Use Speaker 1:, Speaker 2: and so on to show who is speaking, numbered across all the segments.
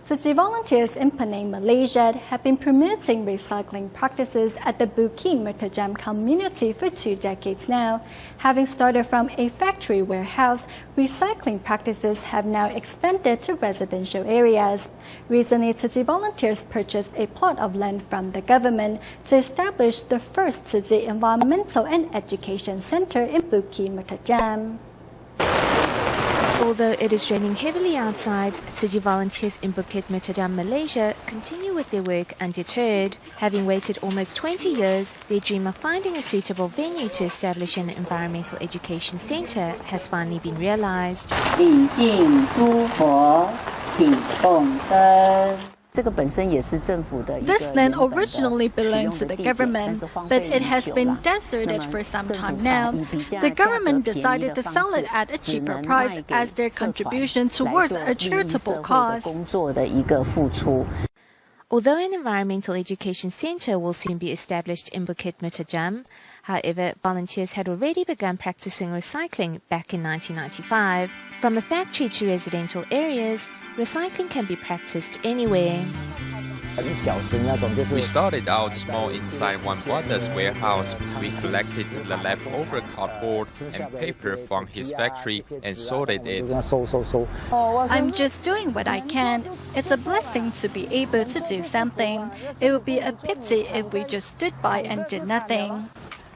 Speaker 1: Tzu volunteers in Penang, Malaysia have been promoting recycling practices at the Bukit Mertajam community for 2 decades now. Having started from a factory warehouse, recycling practices have now expanded to residential areas. Recently, Tzu volunteers purchased a plot of land from the government to establish the first Tzu Environmental and Education Center in Bukit Mertajam.
Speaker 2: Although it is raining heavily outside, Tzu volunteers in Bukit Mertajam, Malaysia continue with their work undeterred. Having waited almost 20 years, their dream of finding a suitable venue to establish an environmental education centre has finally been realised.
Speaker 1: This land originally belonged to the government, but it has been deserted for some time now. The government decided to sell it at a cheaper price as their contribution towards a charitable cause.
Speaker 2: Although an environmental education centre will soon be established in Bukit Mertajam, however, volunteers had already begun practicing recycling back in 1995. From a factory to residential areas, recycling can be practiced anywhere.
Speaker 3: We started out small inside one brother's warehouse. We collected the leftover cardboard and paper from his factory and sorted it.
Speaker 1: I'm just doing what I can. It's a blessing to be able to do something. It would be a pity if we just stood by and did nothing.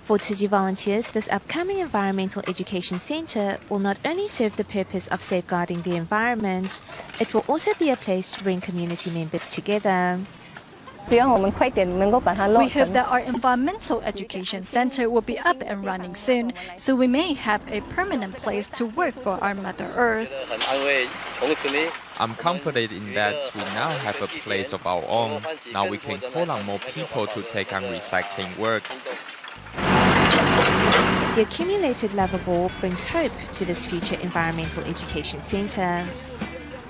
Speaker 2: For Tzu volunteers, this upcoming environmental education centre will not only serve the purpose of safeguarding the environment, it will also be a place to bring community members together.
Speaker 1: We hope that our environmental education centre will be up and running soon, so we may have a permanent place to work for our Mother Earth.
Speaker 3: I'm confident in that we now have a place of our own. Now we can call on more people to take on recycling work.
Speaker 2: The accumulated love of all brings hope to this future environmental education centre.